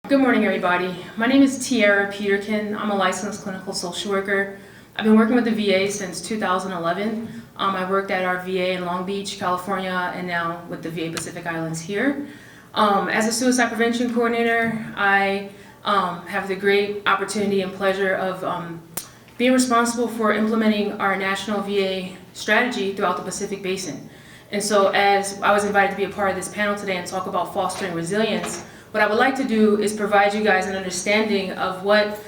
Good morning, everybody. My name is Tiara Peterkin. I'm a licensed clinical social worker. I've been working with the VA since 2011. I worked at our VA in Long Beach, California, and now with the VA Pacific Islands here. As a suicide prevention coordinator, I have the great opportunity and pleasure of being responsible for implementing our national VA strategy throughout the Pacific Basin. And so as I was invited to be a part of this panel today and talk about fostering resilience, what I would like to do is provide you guys an understanding of what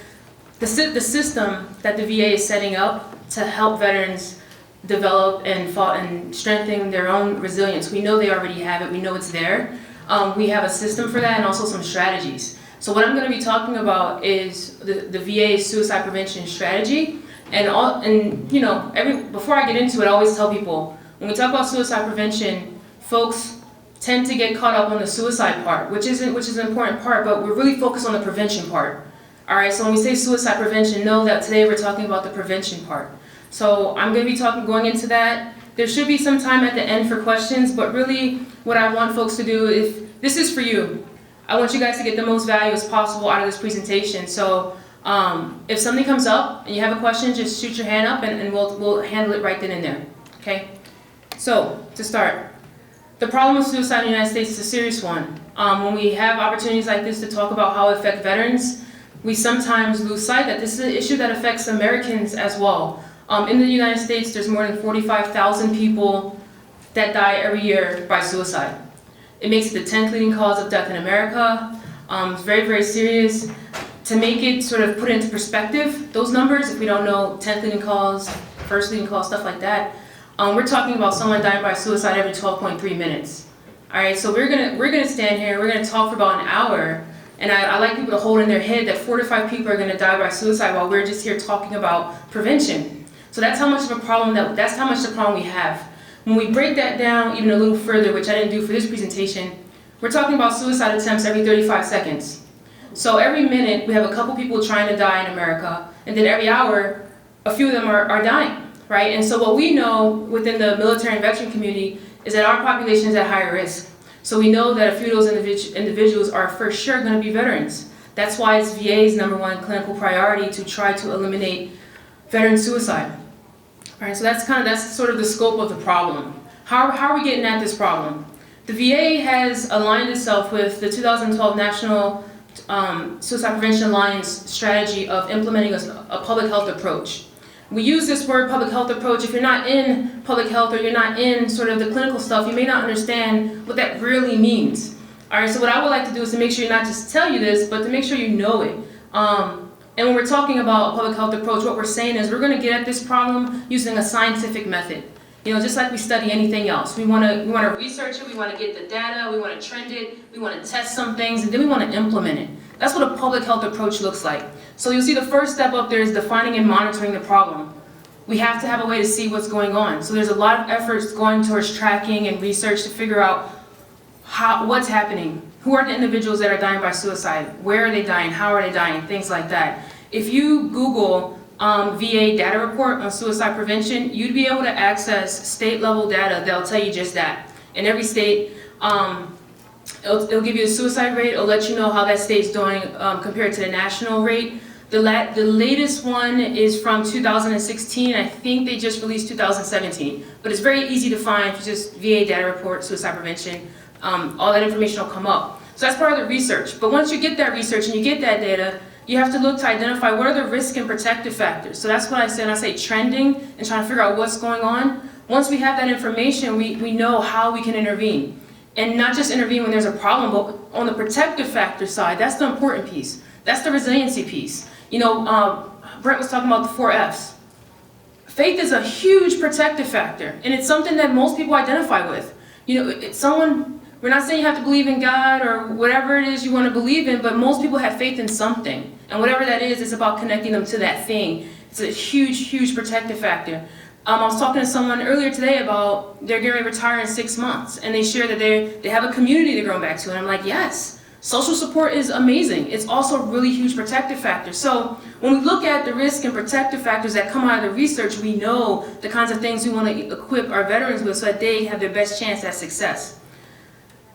the system that the VA is setting up to help veterans develop and strengthen their own resilience. We know they already have it, we know it's there. We have a system for that and also some strategies. So what I'm going to be talking about is the VA suicide prevention strategy. Before I get into it, I always tell people, when we talk about suicide prevention, folks tend to get caught up on the suicide part, which is an important part, but we're really focused on the prevention part. All right, so when we say suicide prevention, know that today we're talking about the prevention part. So I'm going to be going into that. There should be some time at the end for questions, but really what I want folks to do, if this is for you, I want you guys to get the most value as possible out of this presentation. So if something comes up and you have a question, just shoot your hand up and we'll handle it right then and there. Okay? So to start, the problem with suicide in the United States is a serious one. When we have opportunities like this to talk about how it affects veterans, we sometimes lose sight that this is an issue that affects Americans as well. In the United States, there's more than 45,000 people that die every year by suicide. It makes it the 10th leading cause of death in America. It's very, very serious. To make it sort of put into perspective, those numbers, if we don't know 10th leading cause, first leading cause, stuff like that, we're talking about someone dying by suicide every 12.3 minutes. All right, so we're gonna stand here, we're gonna talk for about an hour, and I like people to hold in their head that 4 to 5 people are gonna die by suicide while we're just here talking about prevention. So that's how much of a problem that's how much the problem we have. When we break that down even a little further, which I didn't do for this presentation, we're talking about suicide attempts every 35 seconds. So every minute we have a couple people trying to die in America, and then every hour a few of them are dying. Right? And so what we know within the military and veteran community is that our population is at higher risk. So we know that a few of those individuals are for sure going to be veterans. That's why it's VA's #1 clinical priority to try to eliminate veteran suicide. All right, so that's sort of the scope of the problem. How are we getting at this problem? The VA has aligned itself with the 2012 National Suicide Prevention Alliance strategy of implementing a public health approach. We use this word public health approach. If you're not in public health or you're not in sort of the clinical stuff, you may not understand what that really means. All right, so what I would like to do is to make sure not just tell you this, but to make sure you know it. And when we're talking about a public health approach, what we're saying is we're going to get at this problem using a scientific method. You know, just like we study anything else. We want to research it, we want to get the data, we want to trend it, we want to test some things, and then we want to implement it. That's what a public health approach looks like. So you'll see the first step up there is defining and monitoring the problem. We have to have a way to see what's going on. So there's a lot of efforts going towards tracking and research to figure out what's happening. Who are the individuals that are dying by suicide? Where are they dying? How are they dying? Things like that. If you Google VA data report on suicide prevention, you'd be able to access state level data that'll tell you just that. In every state, it'll give you a suicide rate, it'll let you know how that state's doing compared to the national rate. The latest one is from 2016, I think they just released 2017, but it's very easy to find. If you just VA data report, suicide prevention, all that information will come up. So that's part of the research. But once you get that research and you get that data, you have to look to identify what are the risk and protective factors. So that's what I say when I say trending and trying to figure out what's going on. Once we have that information, we know how we can intervene. And not just intervene when there's a problem, but on the protective factor side, that's the important piece. That's the resiliency piece. You know, Brent was talking about the 4 Fs. Faith is a huge protective factor, and it's something that most people identify with. You know, we're not saying you have to believe in God or whatever it is you want to believe in, but most people have faith in something. And whatever that is, it's about connecting them to that thing. It's a huge, huge protective factor. I was talking to someone earlier today about they're getting ready to retire in 6 months, and they share that they have a community they're going back to, and I'm like, yes. Social support is amazing. It's also a really huge protective factor. So when we look at the risk and protective factors that come out of the research, we know the kinds of things we want to equip our veterans with so that they have their best chance at success.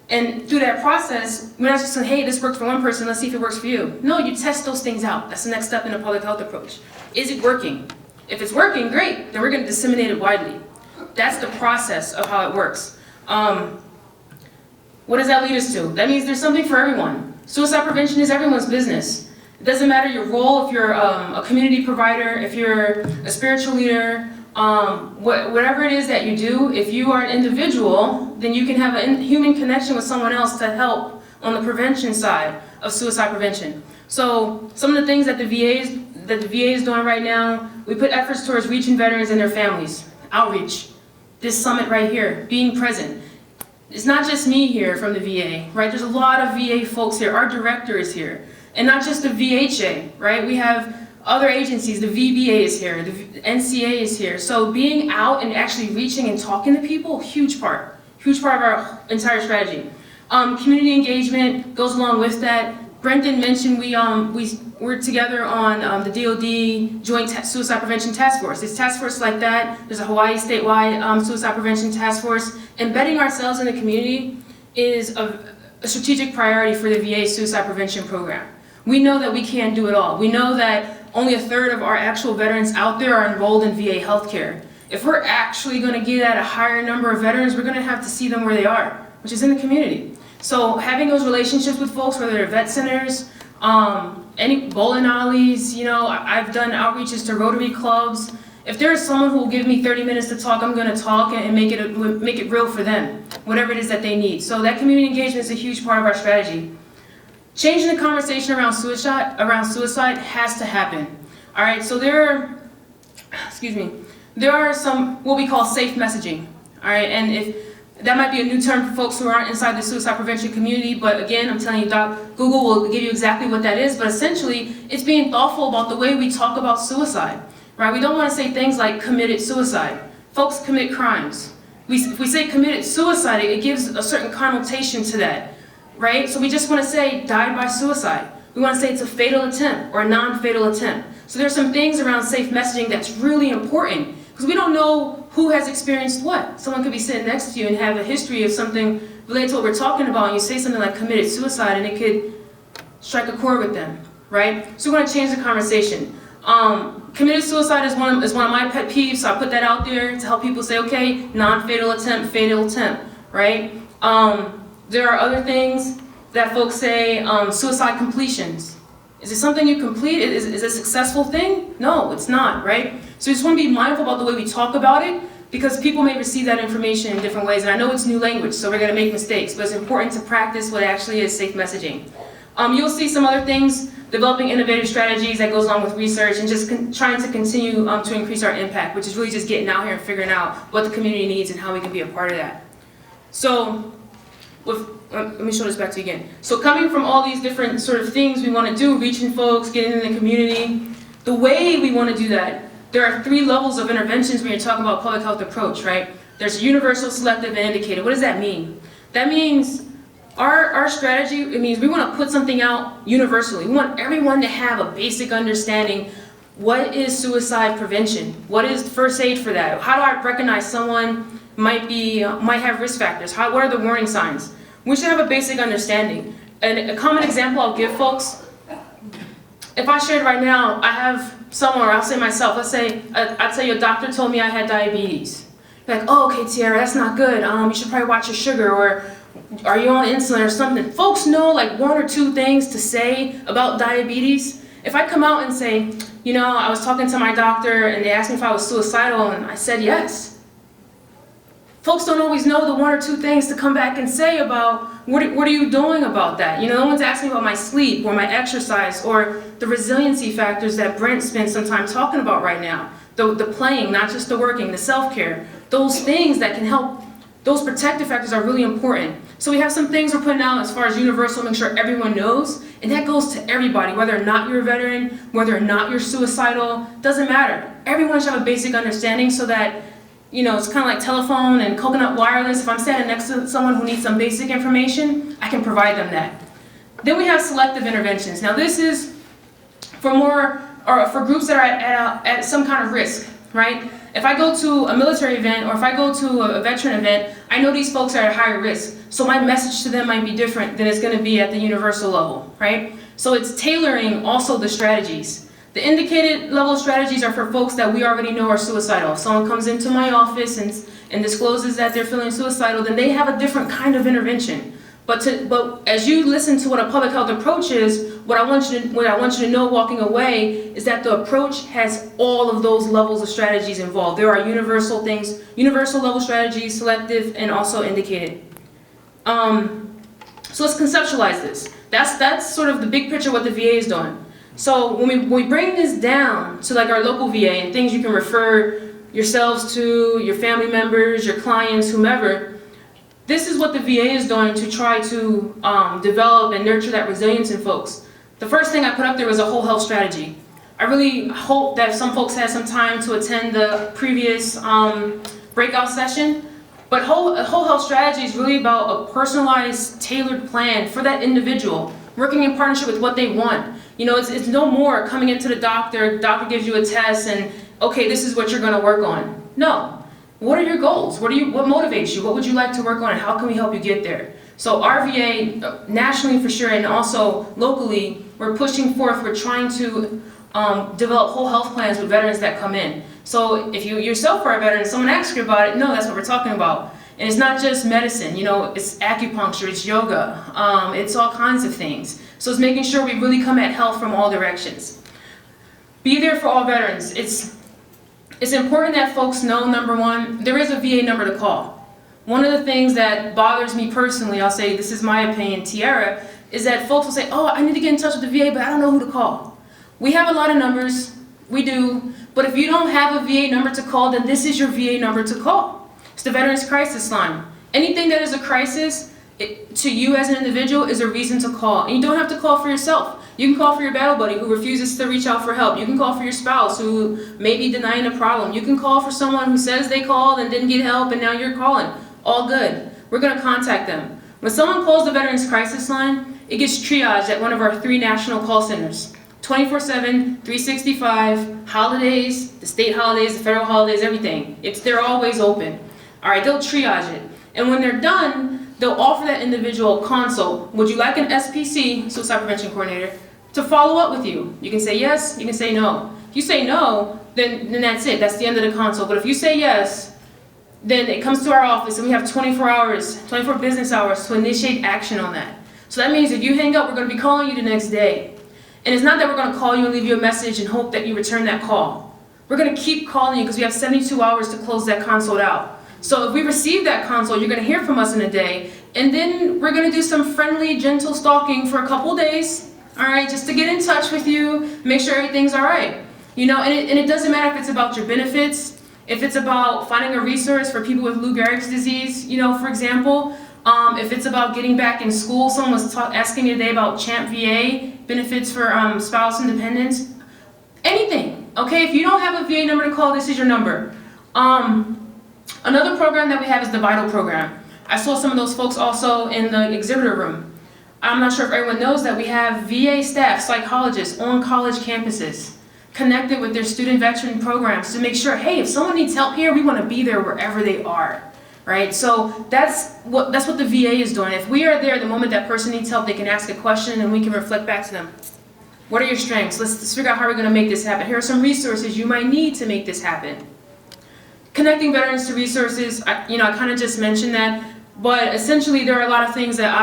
And through that process, we're not just saying, hey, this worked for one person, let's see if it works for you. No, you test those things out. That's the next step in a public health approach. Is it working? If it's working, great, then we're going to disseminate it widely. That's the process of how it works. What does that lead us to? That means there's something for everyone. Suicide prevention is everyone's business. It doesn't matter your role, if you're a community provider, if you're a spiritual leader, whatever it is that you do, if you are an individual, then you can have a human connection with someone else to help on the prevention side of suicide prevention. So some of the things that the VA is doing right now, we put efforts towards reaching veterans and their families. Outreach. This summit right here, being present. It's not just me here from the VA, right? There's a lot of VA folks here. Our director is here. And not just the VHA, right? We have other agencies, the VBA is here, the NCA is here. So being out and actually reaching and talking to people, huge part of our entire strategy. Community engagement goes along with that. Brendan mentioned we're together on the DoD Joint Suicide Prevention Task Force. It's task force like that. There's a Hawaii statewide suicide prevention task force. Embedding ourselves in the community is a strategic priority for the VA suicide prevention program. We know that we can't do it all. We know that only 1/3 of our actual veterans out there are enrolled in VA healthcare. If we're actually going to get at a higher number of veterans, we're going to have to see them where they are, which is in the community. So having those relationships with folks, whether they're vet centers, any bowling alleys, I've done outreaches to Rotary clubs. If there's someone who will give me 30 minutes to talk, I'm going to talk and make it real for them, whatever it is that they need. So that community engagement is a huge part of our strategy. Changing the conversation around suicide has to happen. All right, so there are some what we call safe messaging. All right, and if that might be a new term for folks who aren't inside the suicide prevention community, but again, I'm telling you, Google will give you exactly what that is, but essentially, it's being thoughtful about the way we talk about suicide, right? We don't want to say things like committed suicide. Folks commit crimes. If we say committed suicide, it gives a certain connotation to that, right? So we just want to say died by suicide. We want to say it's a fatal attempt or a non-fatal attempt. So there's some things around safe messaging that's really important, because we don't know who has experienced what. Someone could be sitting next to you and have a history of something related to what we're talking about, and you say something like committed suicide, and it could strike a chord with them, right? So we want to change the conversation. Committed suicide is one of my pet peeves, so I put that out there to help people say, okay, non-fatal attempt, fatal attempt, right? There are other things that folks say, suicide completions. Is it something you complete? Is it a successful thing? No, it's not, right? So we just want to be mindful about the way we talk about it, because people may receive that information in different ways. And I know it's new language, so we're going to make mistakes, but it's important to practice what actually is safe messaging. You'll see some other things, developing innovative strategies that goes along with research, and just trying to continue to increase our impact, which is really just getting out here and figuring out what the community needs and how we can be a part of that. So, let me show this back to you again. So coming from all these different sort of things we want to do, reaching folks, getting in the community, the way we want to do that, there are 3 levels of interventions when you're talking about public health approach, right? There's universal, selective, and indicated. What does that mean? That means our strategy, it means we want to put something out universally. We want everyone to have a basic understanding. What is suicide prevention? What is first aid for that? How do I recognize someone might have risk factors? What are the warning signs? We should have a basic understanding. And a common example I'll give folks, if I shared right now, I have someone, or I'll say myself, let's say, I'd say your doctor told me I had diabetes. You're like, oh, okay, Tiara, that's not good. You should probably watch your sugar, or are you on insulin or something? Folks know like 1 or 2 things to say about diabetes. If I come out and say, I was talking to my doctor and they asked me if I was suicidal and I said yes. Folks don't always know the 1 or 2 things to come back and say about what are you doing about that. No one's asking me about my sleep or my exercise or the resiliency factors that Brent spends some time talking about right now. The playing, not just the working, the self-care. Those things that can help, those protective factors are really important. So we have some things we're putting out as far as universal, make sure everyone knows, and that goes to everybody, whether or not you're a veteran, whether or not you're suicidal, doesn't matter. Everyone should have a basic understanding so that it's kind of like telephone and coconut wireless. If I'm standing next to someone who needs some basic information, I can provide them that. Then we have selective interventions. Now this is for groups that are at some kind of risk. right? If I go to a military event or if I go to a veteran event, I know these folks are at higher risk. So my message to them might be different than it's going to be at the universal level, right? So it's tailoring also the strategies. The indicated level strategies are for folks that we already know are suicidal. If someone comes into my office and discloses that they're feeling suicidal, then they have a different kind of intervention. But as you listen to what a public health approach is, what I want you to know walking away is that the approach has all of those levels of strategies involved. There are universal things, universal level strategies, selective, and also indicated. So let's conceptualize this. That's sort of the big picture of what the VA is doing. So when we bring this down to like our local VA and things you can refer yourselves to, your family members, your clients, whomever, this is what the VA is doing to try to develop and nurture that resilience in folks. The first thing I put up there was a whole health strategy. I really hope that some folks had some time to attend the previous breakout session. But whole health strategy is really about a personalized, tailored plan for that individual, working in partnership with what they want. You know, it's no more coming into the doctor gives you a test and, okay, this is what you're gonna work on. No. What are your goals? What motivates you? What would you like to work on and how can we help you get there? So our VA, nationally for sure, and also locally, we're pushing forth, we're trying to develop whole health plans with veterans that come in. So if you yourself are a veteran, someone asks you about it, no, that's what we're talking about. And it's not just medicine, you know, it's acupuncture, it's yoga, it's all kinds of things. So it's making sure we really come at health from all directions. Be there for all veterans. It's important that folks know, number one, there is a VA number to call. One of the things that bothers me personally, I'll say this is my opinion, Tiara, is that folks will say, oh, I need to get in touch with the VA, but I don't know who to call. We have a lot of numbers, we do, but if you don't have a VA number to call, then this is your VA number to call. It's the Veterans Crisis Line. Anything that is a crisis to you as an individual is a reason to call. And you don't have to call for yourself. You can call for your battle buddy who refuses to reach out for help. You can call for your spouse who may be denying the problem. You can call for someone who says they called and didn't get help and now you're calling. All good. We're going to contact them. When someone calls the Veterans Crisis Line, it gets triaged at one of our 3 national call centers. 24/7, 365, holidays, the state holidays, the federal holidays, everything. They're always open. All right, they'll triage it. And when they're done, they'll offer that individual a consult. Would you like an SPC, Suicide Prevention Coordinator, to follow up with you? You can say yes, you can say no. If you say no, then that's it. That's the end of the consult. But if you say yes, then it comes to our office and we have 24 business hours to initiate action on that. So that means if you hang up, we're going to be calling you the next day. And it's not that we're going to call you and leave you a message and hope that you return that call. We're going to keep calling you because we have 72 hours to close that consult out. So if we receive that consult, you're going to hear from us in a day, and then we're going to do some friendly, gentle stalking for a couple days, all right, just to get in touch with you, make sure everything's all right. You know, and it doesn't matter if it's about your benefits, if it's about finding a resource for people with Lou Gehrig's disease, you know, for example, if it's about getting back in school. Someone was asking me today about CHAMP VA benefits for spouse independence. Anything, okay? If you don't have a VA number to call, this is your number. Another program that we have is the VITAL program. I saw some of those folks also in the exhibitor room. I'm not sure if everyone knows that we have VA staff, psychologists on college campuses connected with their student veteran programs to make sure, hey, if someone needs help here, we want to be there wherever they are, right? So that's what the VA is doing. If we are there the moment that person needs help, they can ask a question and we can reflect back to them. What are your strengths? Let's figure out how we're going to make this happen. Here are some resources you might need to make this happen. Connecting veterans to resources, I kind of just mentioned that, but essentially there are a lot of things that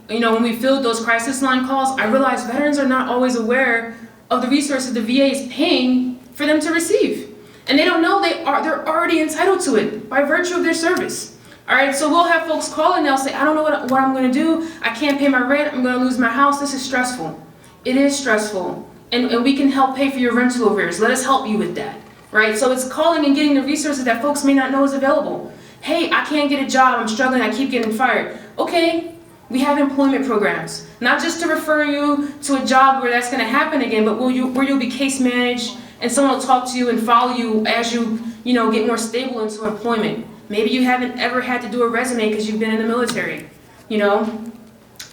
when we filled those crisis line calls, I realized veterans are not always aware of the resources the VA is paying for them to receive. And they don't know they're already entitled to it by virtue of their service. All right, so we'll have folks call and they'll say, I don't know what I'm going to do. I can't pay my rent. I'm going to lose my house. This is stressful. It is stressful. And we can help pay for your rental arrears. Let us help you with that. Right? So it's calling and getting the resources that folks may not know is available. Hey, I can't get a job, I'm struggling, I keep getting fired. Okay, we have employment programs. Not just to refer you to a job where that's going to happen again, but where you'll be case managed and someone will talk to you and follow you as you get more stable into employment. Maybe you haven't ever had to do a resume because you've been in the military.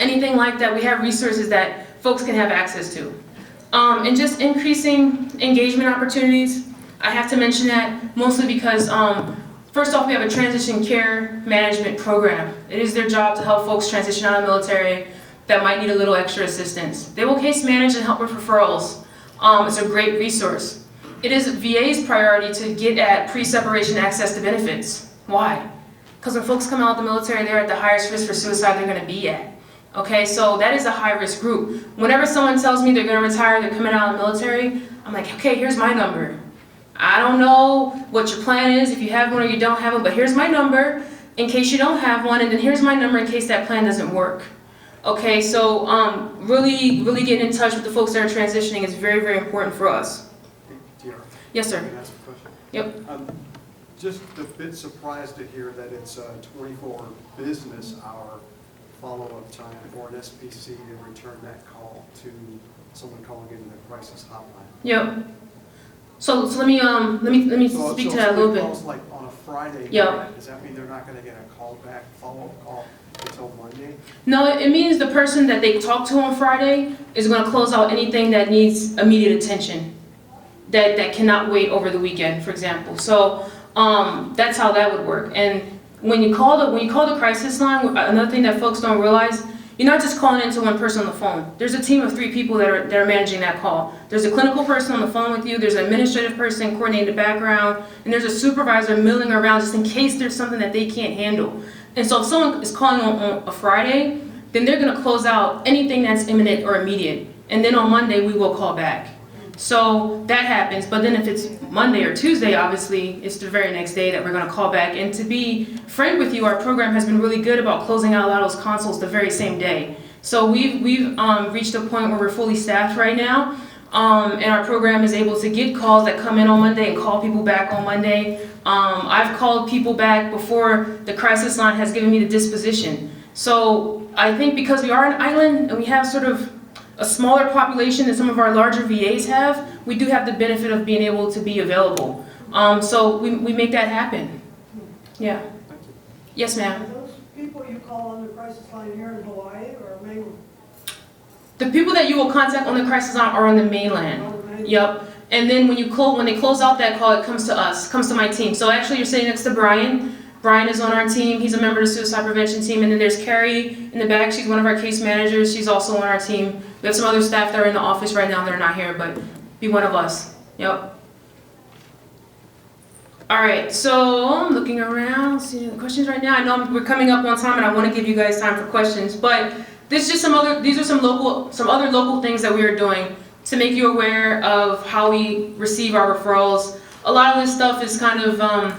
Anything like that, we have resources that folks can have access to. And just increasing engagement opportunities. I have to mention that mostly because first off, we have a transition care management program. It is their job to help folks transition out of the military that might need a little extra assistance. They will case manage and help with referrals. It's a great resource. It is VA's priority to get at pre-separation access to benefits. Why? Because when folks come out of the military, they're at the highest risk for suicide they're going to be at. Okay, so that is a high-risk group. Whenever someone tells me they're going to retire, they're coming out of the military, I'm like, okay, here's my number. I don't know what your plan is, if you have one or you don't have one, but here's my number in case you don't have one, and then here's my number in case that plan doesn't work. Okay, so really getting in touch with the folks that are transitioning is very, very important for us. Hey, Tiara. Yes, sir. Can I ask a question? Yep. Just a bit surprised to hear that it's a 24 business hour follow-up time for an SPC to return that call to someone calling in the crisis hotline. Yep. So let me speak to that a little bit. Calls like on a Friday. Yep. Night, does that mean they're not going to get a call back, follow-up call until Monday? No, it means the person that they talk to on Friday is going to close out anything that needs immediate attention, that cannot wait over the weekend, for example. So that's how that would work. And when you call the crisis line, another thing that folks don't realize, you're not just calling into one person on the phone. There's a team of 3 people that are managing that call. There's a clinical person on the phone with you, there's an administrative person coordinating the background, and there's a supervisor milling around just in case there's something that they can't handle. And so if someone is calling on a Friday, then they're going to close out anything that's imminent or immediate. And then on Monday, we will call back. So that happens, but then if it's Monday or Tuesday, obviously, it's the very next day that we're going to call back. And to be frank with you, our program has been really good about closing out a lot of those consults the very same day. So we've reached a point where we're fully staffed right now, and our program is able to get calls that come in on Monday and call people back on Monday. I've called people back before the crisis line has given me the disposition. So I think because we are an island and we have sort of a smaller population than some of our larger VAs have, we do have the benefit of being able to be available. So we make that happen. Yeah. Thank you. Yes, ma'am. Are those people you call on the crisis line here in Hawaii or mainland? The people that you will contact on the crisis line are on the mainland. Yep. And then when they close out that call, it comes to us, comes to my team. So actually you're sitting next to Brian. Brian is on our team. He's a member of the suicide prevention team. And then there's Carrie in the back. She's one of our case managers. She's also on our team. We have some other staff that are in the office right now that are not here, but be one of us. Yep. All right, so I'm looking around, seeing the questions right now. I know we're coming up on time and I want to give you guys time for questions, but these are some other local things that we are doing to make you aware of how we receive our referrals. A lot of this stuff is kind of, I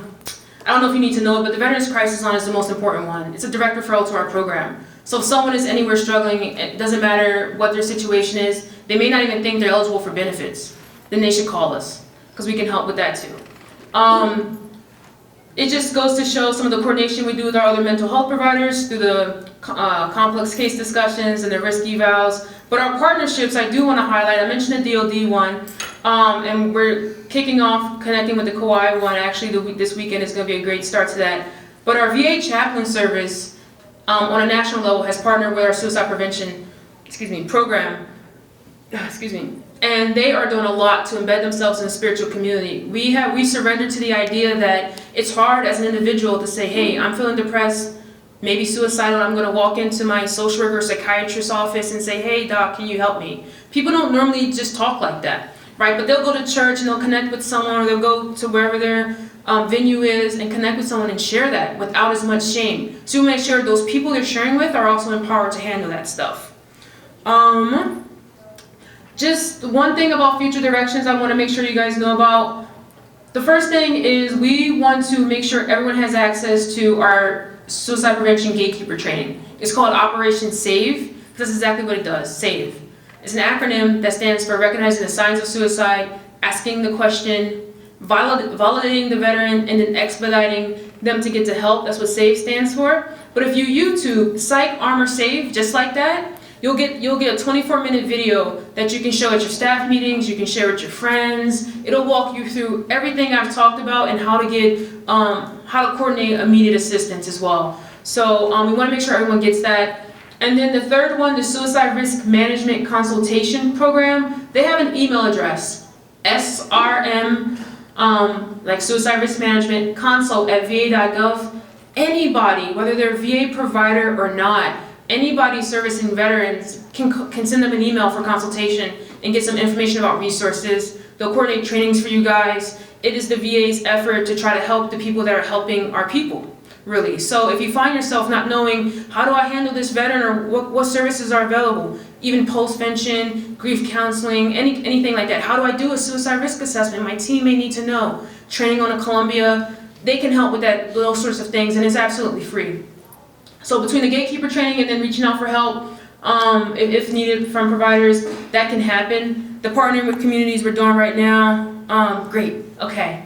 don't know if you need to know it, but the Veterans Crisis Line is the most important one. It's a direct referral to our program. So if someone is anywhere struggling, it doesn't matter what their situation is, they may not even think they're eligible for benefits, then they should call us, because we can help with that too. It just goes to show some of the coordination we do with our other mental health providers through the complex case discussions and the risk evals. But our partnerships, I do want to highlight. I mentioned the DoD one, and we're kicking off connecting with the Kauai one. Actually, this weekend is going to be a great start to that. But our VA chaplain service on a national level has partnered with our suicide prevention program. And they are doing a lot to embed themselves in the spiritual community. We surrendered to the idea that it's hard as an individual to say, hey, I'm feeling depressed, maybe suicidal, I'm going to walk into my social worker or psychiatrist's office and say, hey, doc, can you help me? People don't normally just talk like that, right? But they'll go to church and they'll connect with someone, or they'll go to wherever their venue is and connect with someone and share that without as much shame. So we make sure those people they're sharing with are also empowered to handle that stuff. Just one thing about future directions I want to make sure you guys know about. The first thing is we want to make sure everyone has access to our suicide prevention gatekeeper training. It's called Operation SAVE. That's exactly what it does, SAVE. It's an acronym that stands for recognizing the signs of suicide, asking the question, validating the veteran, and then expediting them to get to help. That's what SAVE stands for. But if you YouTube Psych Armor SAVE, just like that, you'll get a 24-minute video that you can show at your staff meetings, you can share with your friends. It'll walk you through everything I've talked about and how to coordinate immediate assistance as well. So we want to make sure everyone gets that. And then the third one, the Suicide Risk Management Consultation Program, they have an email address, srm like suicide risk management, consult at va.gov. Anybody, whether they're a VA provider or not, anybody servicing veterans can send them an email for consultation and get some information about resources. They'll coordinate trainings for you guys. It is the VA's effort to try to help the people that are helping our people, really. So if you find yourself not knowing, how do I handle this veteran, or what services are available, even post-vention, grief counseling, anything like that. How do I do a suicide risk assessment? My team may need to know. Training on a Columbia, they can help with that, those sorts of things, and it's absolutely free. So between the gatekeeper training and then reaching out for help, if needed from providers, that can happen. The partnering with communities we're doing right now, great, okay.